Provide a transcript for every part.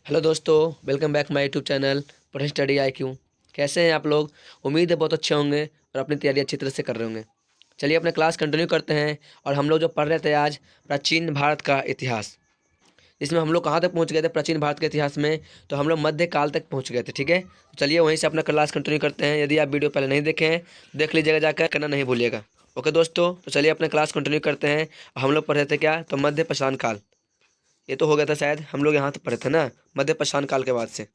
Hello दोस्तों, welcome back my YouTube channel पढ़े study IQ। कैसे हैं आप लोग? उम्मीद है बहुत अच्छे होंगे और अपनी तैयारी अच्छी तरह से कर रहे होंगे। चलिए अपने क्लास कंटिन्यू करते हैं। और हम लोग जो पढ़ रहे थे आज प्राचीन भारत का इतिहास, इसमें हम लोग कहाँ तक पहुँच गए थे प्राचीन भारत के इतिहास में? तो हम लोग मध्य काल तक पहुँच गए थे। ठीक है, तो चलिए वहीं से अपना क्लास कंटिन्यू करते हैं। यदि आप वीडियो पहले नहीं देखे हैं देख लीजिएगा, जाकर करना नहीं भूलिएगा। ओके दोस्तों, तो चलिए अपना क्लास कंटिन्यू करते हैं। हम लोग पढ़े थे क्या? तो मध्य पाषाण काल। ये तो हो गया था शायद, हम लोग यहाँ तो पढ़े थे ना मध्य पाषाण काल के बाद से।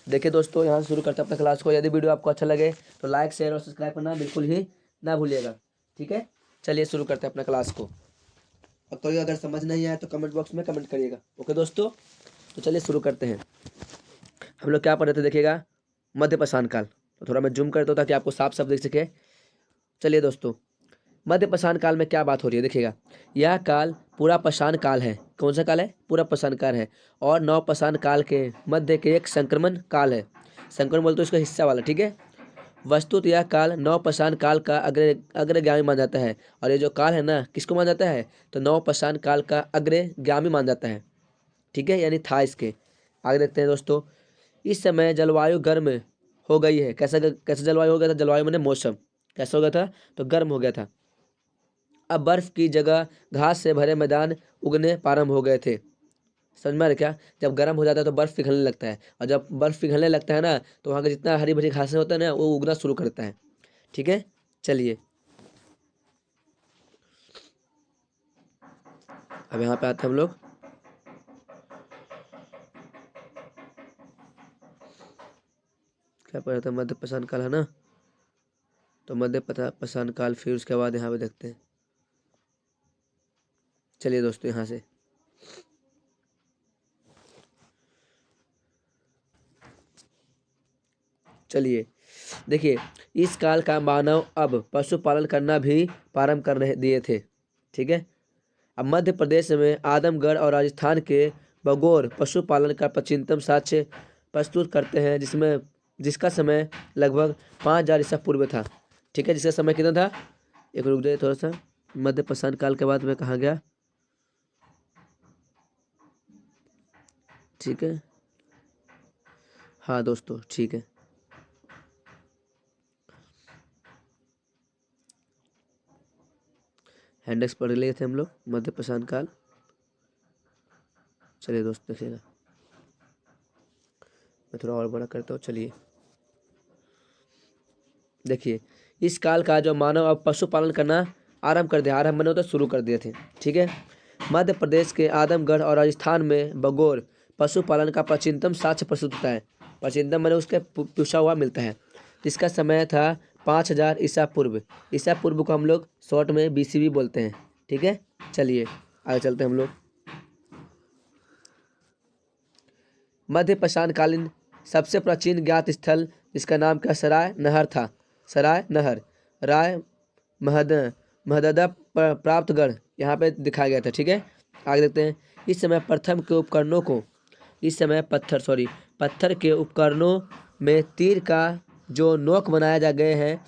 देखिए दोस्तों, यहाँ से शुरू करते हैं अपने क्लास को। यदि वीडियो आपको अच्छा लगे तो लाइक शेयर और सब्सक्राइब करना बिल्कुल ही ना भूलिएगा। ठीक है, चलिए शुरू करते हैं अपने क्लास को। और कोई अगर समझ नहीं आए तो कमेंट बॉक्स में कमेंट करिएगा। ओके दोस्तों, तो चलिए शुरू करते हैं। हम लोग क्या पढ़ रहे थे देखिएगा, मध्य पाषाण काल। तो थोड़ा मैं जूम कर दूँ ताकि आपको साफ साफ दिख सके। चलिए दोस्तों, मध्य पाषाण काल में क्या बात हो रही है देखिएगा। यह काल पूरा पाषाण काल है। कौन सा काल है? पूरा पाषाण काल है। और नव पाषाण काल के मध्य के एक संक्रमण काल है। संक्रमण बोलते इसका हिस्सा वाला। ठीक है, वस्तुत यह काल नव पाषाण काल का अग्रगामी माना जाता है। और ये जो काल है ना, किसको माना जाता है? तो नव पाषाण काल का अग्रगामी माना जाता है। ठीक है, यानी था इसके। आगे देखते हैं दोस्तों। इस समय जलवायु गर्म हो गई है। कैसा कैसा जलवायु हो गया था? जलवायु माने मौसम कैसा हो गया था? तो गर्म हो गया था। अब बर्फ की जगह घास से भरे मैदान उगने प्रारंभ हो गए थे। समझ में आ रहा है क्या? जब गर्म हो जाता है तो बर्फ पिघलने लगता है, और जब बर्फ पिघलने लगता है ना तो वहाँ का जितना हरी भरी घासें होता है ना वो उगना शुरू करता है। ठीक है, चलिए अब यहाँ पे आते हैं हम लोग। क्या पढ़ा था? मध्य पाषाण काल है ना, तो मध्य पाषाण काल, फिर उसके बाद यहाँ पे देखते हैं। चलिए दोस्तों, यहाँ से चलिए देखिए। इस काल का मानव अब पशुपालन करना भी प्रारंभ कर रहे दिए थे। ठीक है, अब मध्य प्रदेश में आदमगढ़ और राजस्थान के बगौर पशुपालन का प्राचीनतम साक्ष्य प्रस्तुत करते हैं, जिसका समय लगभग 5000 ईसा पूर्व था। ठीक है, जिसका समय कितना था? एक रुक जाइए थोड़ा सा। मध्य पाषाण काल के बाद में कहाँ गया? ठीक है, हाँ दोस्तों, ठीक है। हैंडेक्स पढ़ लिए थे हम लोग, मध्य पाषाण काल। चलिए दोस्त देखिएगा, मैं थोड़ा और बड़ा करता हूँ। चलिए देखिए, इस काल का जो मानव अब पशुपालन करना आरंभ कर दिया, आरंभ मैंने तो शुरू कर दिए थे। ठीक है, मध्य प्रदेश के आदमगढ़ और राजस्थान में बगौर पशुपालन का प्राचीनतम साक्ष्य प्रस्तुत होता है। प्राचीनतम मैंने उसके पूछा हुआ मिलता है। इसका समय था 5000 ईसा पूर्व। ईसा पूर्व को हम लोग शॉर्ट में BC बोलते हैं। ठीक है, चलिए आगे चलते हैं हम लोग। मध्य पाषाण कालीन सबसे प्राचीन ज्ञात स्थल जिसका नाम क्या? सराय नहर था। सराय नहर, राय महद महददा प्राप्तगढ़ यहाँ पे दिखाया गया था। ठीक है, आगे देखते हैं। इस समय प्रथम के उपकरणों को इस समय पत्थर के उपकरणों में तीर का जो नोक बनाया जा गए हैं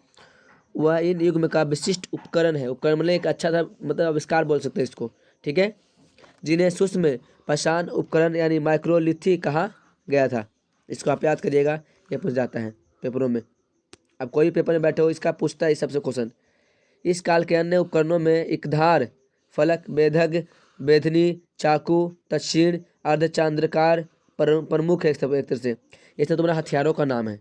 वह इन युग में का विशिष्ट उपकरण है। उपकरण मतलब एक अच्छा था, मतलब आविष्कार बोल सकते हैं इसको। ठीक है, जिन्हें सूक्ष्म पाषाण उपकरण यानी माइक्रोलिथी कहा गया था। इसको आप याद करिएगा, ये पूछ जाता है पेपरों में। अब कोई पेपर में बैठे हो इसका पूछता है सबसे क्वेश्चन। इस काल के अन्य उपकरणों में इकधार, फलक, बेधक, बेधनी, चाकू, तक्षीण, अर्धचांद्रकार प्रमुख है। एक तरह से ये सब तुम्हारा हथियारों का नाम है।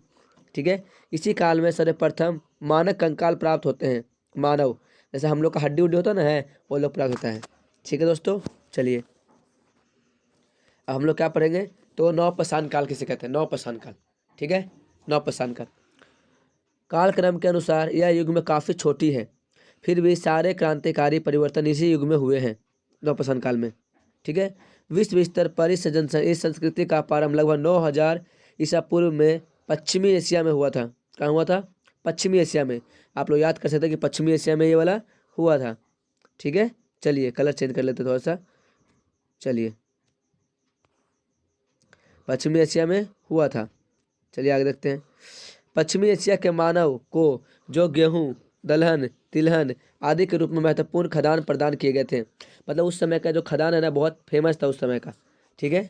ठीक है, इसी काल में सर्वप्रथम मानक कंकाल प्राप्त होते हैं। मानव जैसे हम लोग का हड्डी उड्डी होता है ना, है वो लोग प्राप्त होता है। ठीक है दोस्तों, चलिए अब हम लोग क्या पढ़ेंगे? तो नव पाषाण काल किसे कहते हैं? नव पाषाण काल। ठीक है, नव पाषाण काल कालक्रम के अनुसार यह युग में काफ़ी छोटी है, फिर भी सारे क्रांतिकारी परिवर्तन इसी युग में हुए हैं, नव पाषाण काल में। ठीक है, विश्व स्तर पर इस संस्कृति का प्रारंभ लगभग 9000 ईसा पूर्व में पश्चिमी एशिया में हुआ था। कहाँ हुआ था? पश्चिमी एशिया में। आप लोग याद कर सकते हैं कि पश्चिमी एशिया में ये वाला हुआ था। ठीक है, चलिए कलर चेंज कर लेते थोड़ा सा। चलिए, पश्चिमी एशिया में हुआ था। चलिए आगे देखते हैं। पश्चिमी एशिया के मानव को जो गेहूं, दलहन, तिलहन आदि के रूप में महत्वपूर्ण खदान प्रदान किए गए थे। मतलब उस समय का जो खदान है ना बहुत फेमस था उस समय का। ठीक है,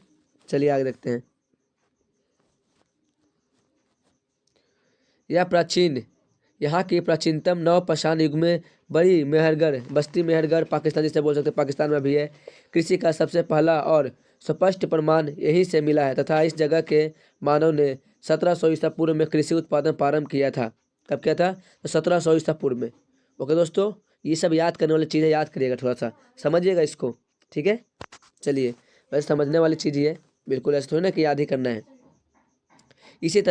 चलिए आगे देखते हैं। यहाँ की प्राचीनतम नवपाषाण युग में बड़ी मेहरगढ़ बस्ती, मेहरगढ़ पाकिस्तान जिसे बोल सकते हैं, पाकिस्तान में भी है। कृषि का सबसे पहला और स्पष्ट प्रमाण यहीं से मिला है तथा इस जगह के मानव ने 1700 ईसा पूर्व में कृषि उत्पादन प्रारंभ किया था। कब किया था? तो 1700 ईसा पूर्व में। ओके दोस्तों, ये सब याद करने वाली चीज़ें याद करिएगा, थोड़ा सा समझिएगा इसको, ठीक है। चलिए, वैसे समझने वाली चीज़ ही है, बिल्कुल ऐसा थोड़ी ना कि याद ही करना है। इसी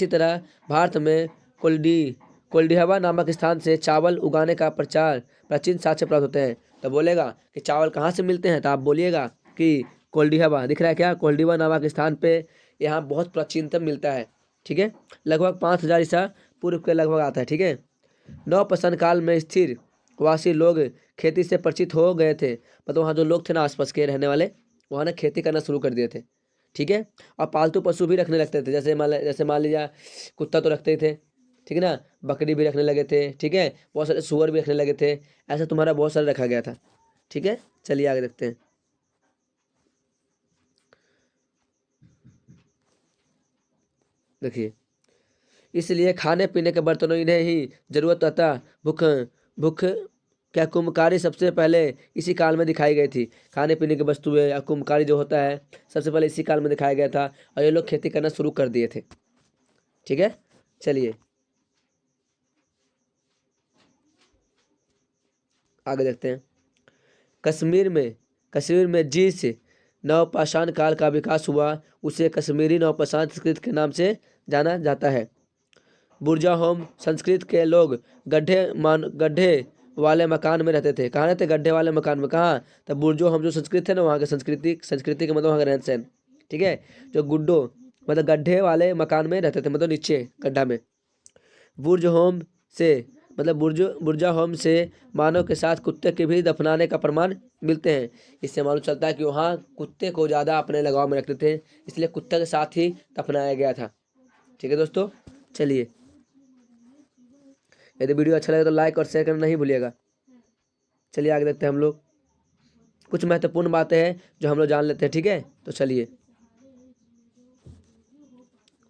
तरह भारत में कोल्डिहवा नामक स्थान से चावल उगाने का प्रचार प्राचीन साक्ष्य प्राप्त होते हैं। तो बोलेगा कि चावल कहाँ से मिलते हैं, तो आप बोलिएगा कि कोल्डिहवा, दिख रहा है क्या, कोल्डिहवा नामक स्थान पे यहाँ बहुत प्राचीनतम मिलता है, ठीक है। लगभग 5000 ईसा पूर्व के लगभग आता है, ठीक है। नवपाषाण काल में स्थिर वासी लोग खेती से परिचित हो गए थे, मतलब वहाँ जो लोग थे ना आसपास के रहने वाले, वहाँ ना खेती करना शुरू कर दिए थे, ठीक है। और पालतू पशु भी रखने लगते थे, जैसे मान लीजिए कुत्ता तो रखते ही थे, ठीक है ना, बकरी भी रखने लगे थे, ठीक है, बहुत सारे सुअर भी रखने लगे थे, ऐसा तुम्हारा बहुत सारा रखा गया था, ठीक है। चलिए आगे देखते हैं। देखिए, इसलिए खाने पीने के बर्तनों इन्हें ही जरूरत अतः भूख भूख क्या कुम्भकारी सबसे पहले इसी काल में दिखाई गई थी। खाने पीने की वस्तुएं या कुम्भकारी जो होता है सबसे पहले इसी काल में दिखाया गया था, और ये लोग खेती करना शुरू कर दिए थे, ठीक है। चलिए आगे देखते हैं। कश्मीर में जिस नवपाषाण काल का विकास हुआ उसे कश्मीरी नवपाषाण संस्कृति के नाम से जाना जाता है। बुर्जाहोम संस्कृत के लोग गड्ढे वाले मकान में रहते थे। कहाँ रहते? गड्ढे वाले मकान में। कहाँ? तब बुर्जो हम जो संस्कृत है ना, वहाँ के संस्कृति के मतलब वहाँ का रहन सहन, ठीक है। जो गुड्डो मतलब गड्ढे वाले मकान में रहते थे, मतलब नीचे गड्ढा में। बुर्ज होम से मतलब बुर्जा होम से मानव के साथ कुत्ते के भी दफनाने का प्रमाण मिलते हैं। इससे मालूम चलता है कि वहाँ कुत्ते को ज़्यादा अपने लगाव में रखते थे, इसलिए कुत्ते के साथ ही दफनाया गया था, ठीक है दोस्तों। चलिए, यदि वीडियो अच्छा लगे तो लाइक और शेयर करना नहीं भूलिएगा। चलिए आगे देखते हैं हम लोग। कुछ महत्वपूर्ण बातें हैं जो हम लोग जान लेते हैं, ठीक है। तो चलिए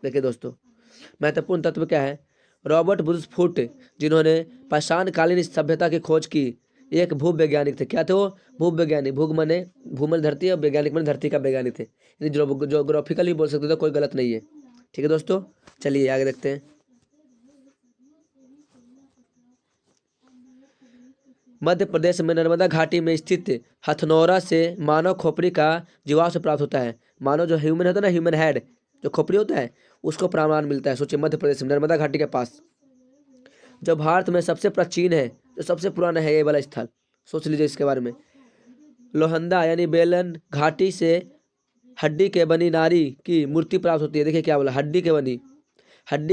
देखिए दोस्तों, महत्वपूर्ण तत्व क्या है। रॉबर्ट ब्रूसफुट, जिन्होंने पाषाणकालीन सभ्यता की खोज की, एक भूवैज्ञानिक थे। क्या थे वो? भूवैज्ञानिक। भूग मने भूमन धरती और वैज्ञानिक मने धरती का वैज्ञानिक थे। जोग्राफिकली बोल सकते थे, कोई गलत नहीं है, ठीक है दोस्तों। चलिए आगे देखते हैं। मध्य प्रदेश में नर्मदा घाटी में स्थित हथनौरा से मानव खोपड़ी का जीवाश्म प्राप्त होता है। मानव जो ह्यूमन होता है ना, ह्यूमन हेड जो खोपड़ी होता है, उसको प्रमाण मिलता है। सोचिए, मध्य प्रदेश में नर्मदा घाटी के पास। जो भारत में सबसे प्राचीन है, जो सबसे पुराना है ये वाला स्थल, सोच लीजिए इसके बारे में। लोहंदा यानी बेलन घाटी से हड्डी के बनी नारी की मूर्ति प्राप्त होती है। देखिए क्या बोला, हड्डी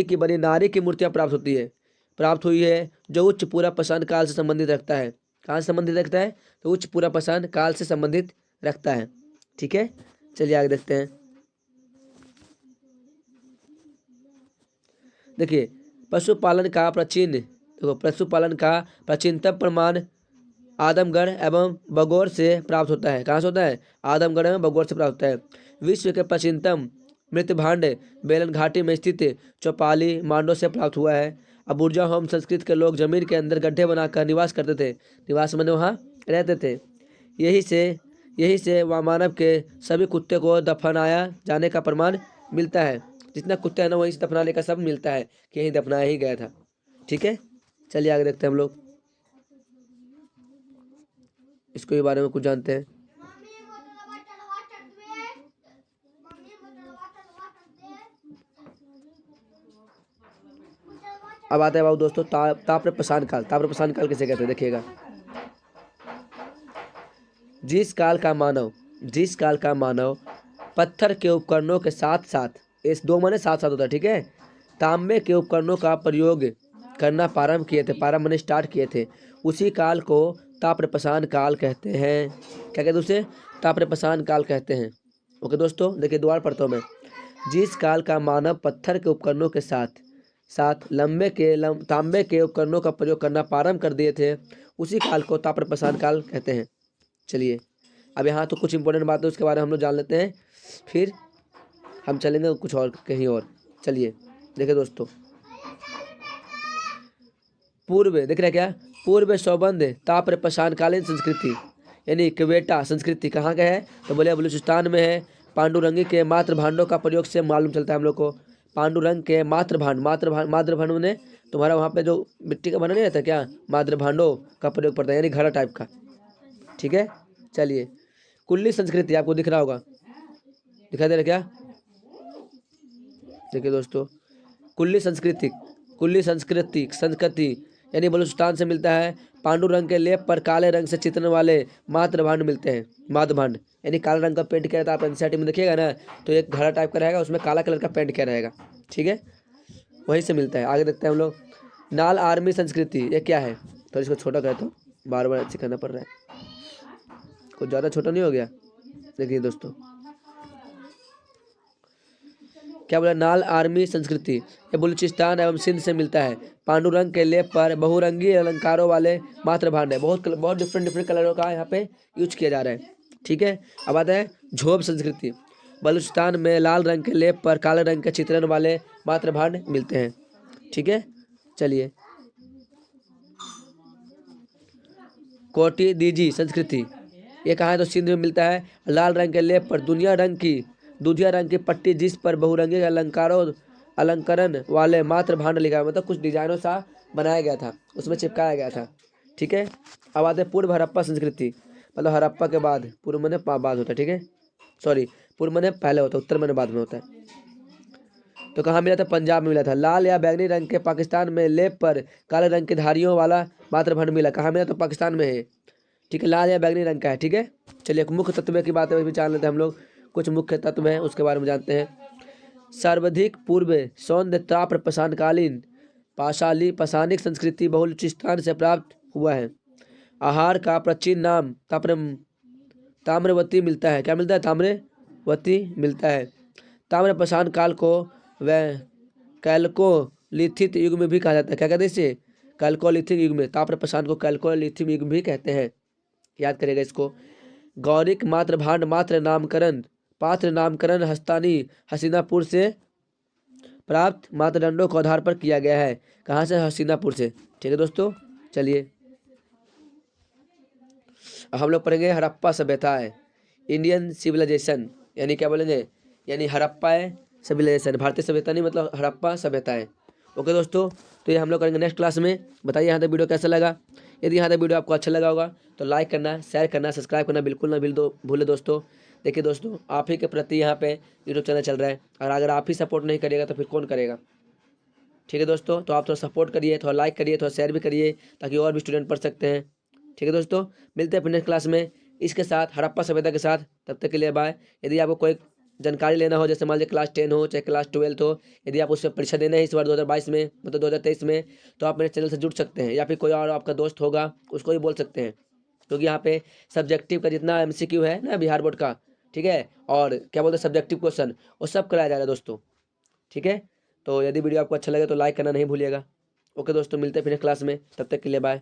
की बनी नारी की मूर्तियां प्राप्त हुई है, जो उच्च पूरा पाषाण काल से संबंधित रखता है। कहाँ से संबंधित रखता है? तो उच्च पूरा पाषाण काल से संबंधित रखता है, ठीक है। चलिए आगे देखते हैं। देखिए, पशुपालन का प्राचीनतम प्रमाण आदमगढ़ एवं बगौर से प्राप्त होता है। कहाँ से होता है? आदमगढ़ एवं बगौर से प्राप्त होता है। विश्व के प्राचीनतम मृत भांड बेलन घाटी में स्थित चौपाली मांडो से प्राप्त हुआ है। अब बुर्जा होम संस्कृत के लोग जमीन के अंदर गड्ढे बनाकर निवास करते थे। निवास माने वहाँ रहते थे। यही से वहाँ मानव के सभी कुत्ते को दफनाया जाने का प्रमाण मिलता है। जितना कुत्ते हैं ना, वहीं से दफनाने का सब मिलता है कि यहीं दफनाया ही गया था, ठीक है। चलिए आगे देखते हैं हम लोग, इसको के बारे में कुछ जानते हैं। अब आते हैं बाबू दोस्तों ताम्रपाषाण काल किसे कहते हैं? देखिएगा, जिस काल का मानव पत्थर के उपकरणों के साथ साथ, इस दो माने साथ साथ होता है, ठीक है, तांबे के उपकरणों का प्रयोग करना प्रारंभ किए थे, प्रारंभ मैंने स्टार्ट किए थे, उसी काल को ताम्रपाषाण काल कहते हैं। क्या कहते हैं उसे? ताम्रपाषाण काल कहते हैं। ओके दोस्तों, देखिए दोबारा पढ़ता हूँ मैं। जिस काल का मानव पत्थर के उपकरणों के साथ साथ तांबे के उपकरणों का प्रयोग करना प्रारंभ कर दिए थे, उसी काल को ताम्रपाषाण काल कहते हैं। चलिए, अब यहाँ तो कुछ इंपॉर्टेंट बात है उसके बारे में हम लोग जान लेते हैं, फिर हम चलेंगे कुछ और कहीं और। चलिए देखिए दोस्तों, पूर्व देख रहे हैं क्या, पूर्व सौबंध ताप्र पाषाणकालीन संस्कृति यानी क्वेटा संस्कृति कहाँ का है, तो बोले बलूचिस्तान में है। पांडुरंगी के मात्र भांडों का प्रयोग से मालूम चलता है हम लोग को। पांडुरंग के मात्र भांड ने तुम्हारा वहाँ पे जो मिट्टी का बना नहीं रहता क्या, मात्र भांडों का प्रयोग पड़ता है, यानी घड़ा टाइप का। ठीक है, चलिए कुल्ली संस्कृति आपको दिख रहा होगा, दिखाई दे रहा क्या, देखिए दोस्तों, कुल्ली संस्कृति यानी बलूचिस्तान से मिलता है। पांडु रंग के लेप पर काले रंग से चित्रण वाले मात्र भांड मिलते हैं। मात्र भांड यानी काले रंग का पेंट किया रहता है, आप एनसीईआरटी में देखिएगा ना, तो एक घड़ा टाइप का रहेगा, उसमें काला कलर का पेंट किया रहेगा। ठीक है, वहीं से मिलता है। आगे देखते हैं हम लोग, नाल आर्मी संस्कृति, ये क्या है, तो इसको छोटा कहे तो बार बार अच्छी करना पड़ रहा है, कुछ ज़्यादा छोटा नहीं हो गया। देखिए दोस्तों क्या बोला, नाल आर्मी संस्कृति, ये बलूचिस्तान एवं सिंध से मिलता है। पांडुरंग के लेप पर बहुरंगी अलंकारों वाले मात्र भांड है। बहुत डिफरेंट कलरों का यहाँ पे यूज किया जा रहा है। ठीक है, अब आता है झोब संस्कृति। बलूचिस्तान में लाल रंग के लेप पर काले रंग के चित्रण वाले मात्र भांड मिलते हैं। ठीक है, चलिए कोटी दीजी संस्कृति, ये कहाँ है, तो सिंध में मिलता है। लाल रंग के लेप पर दूधिया रंग की पट्टी जिस पर बहुरंगी अलंकरण वाले मात्र भांड लिखा है, मतलब कुछ डिजाइनों सा बनाया गया था, उसमें चिपकाया गया था। ठीक है, अब आते हैं पूर्व हड़प्पा संस्कृति, मतलब हड़प्पा के बाद, पूर्व मने बाद होता है। ठीक है, सॉरी, पूर्व मने पहले होता है, उत्तर मने बाद में होता है। तो कहाँ मिला था, पंजाब में मिला था। लाल या बैंगनी रंग के पाकिस्तान में लेप पर काले रंग की धारियों वाला मात्र भांड मिला, कहाँ मिला, तो पाकिस्तान में है। ठीक है, लाल या बैंगनी रंग का है। ठीक है, चलिए मुख्य तत्व की बात है जान लेते हैं हम लोग, कुछ मुख्य तत्व हैं उसके बारे में जानते हैं। सर्वाधिक पूर्व सौंद ताप्र पाषाणिक संस्कृति बलूचिस्तान से प्राप्त हुआ है। आहार का प्राचीन नाम ताम्रवती मिलता है, क्या मिलता है, ताम्रवती मिलता है। ताम्र पाषाण काल को वह कैल्कोलिथिक युग में भी कहा जाता है, क्या कहते हैं इसे, कैल्कोलिथिक युग में, ताम्र पाषाण को कैल्कोलिथिक युग भी कहते हैं, याद करेगा इसको। गौरिक मात्र भांड पात्र नामकरण हस्तिनापुर से प्राप्त मापदंडों के आधार पर किया गया है, कहाँ से, हस्तिनापुर से। ठीक है दोस्तों, चलिए अब हम लोग पढ़ेंगे हड़प्पा सभ्यता है, इंडियन सिविलाइजेशन, यानी क्या बोलेंगे, यानी हड़प्पा है सिविलाइजेशन, भारतीय सभ्यता नहीं, मतलब हड़प्पा सभ्यता है। ओके दोस्तों, तो ये हम लोग करेंगे नेक्स्ट क्लास में। बताइए यहाँ तक वीडियो कैसा लगा, यदि यहाँ तक वीडियो आपको अच्छा लगा होगा तो लाइक करना, शेयर करना, सब्सक्राइब करना बिल्कुल ना भूले दोस्तों। देखिए दोस्तों, आप ही के प्रति यहाँ पे यूट्यूब चैनल चल रहा है, और अगर आप ही सपोर्ट नहीं करिएगा तो फिर कौन करेगा। ठीक है दोस्तों, तो आप थोड़ा सपोर्ट करिए, थोड़ा लाइक करिए, थोड़ा शेयर भी करिए, ताकि और भी स्टूडेंट पढ़ सकते हैं। ठीक है दोस्तों, मिलते हैं फिर नेक्स्ट क्लास में इसके साथ, हड़प्पा सभ्यता के साथ। तब तक के लिए बाय। यदि आपको कोई जानकारी लेना हो, जैसे मान लीजिए क्लास 10 हो चाहे क्लास 12 हो, यदि आप उससे परीक्षा देना है इस बार 2022 में, मतलब 2023 में, तो आप मेरे चैनल से जुड़ सकते हैं, या फिर कोई और आपका दोस्त होगा उसको भी बोल सकते हैं, क्योंकि यहाँ पे सब्जेक्टिव का जितना MCQ है ना बिहार बोर्ड का, ठीक है, और क्या बोलते हैं सब्जेक्टिव क्वेश्चन, वो सब कराया जा रहा है दोस्तों। ठीक है, तो यदि वीडियो आपको अच्छा लगे तो लाइक करना नहीं भूलिएगा। ओके दोस्तों, मिलते हैं फिर क्लास में, तब तक के लिए बाय।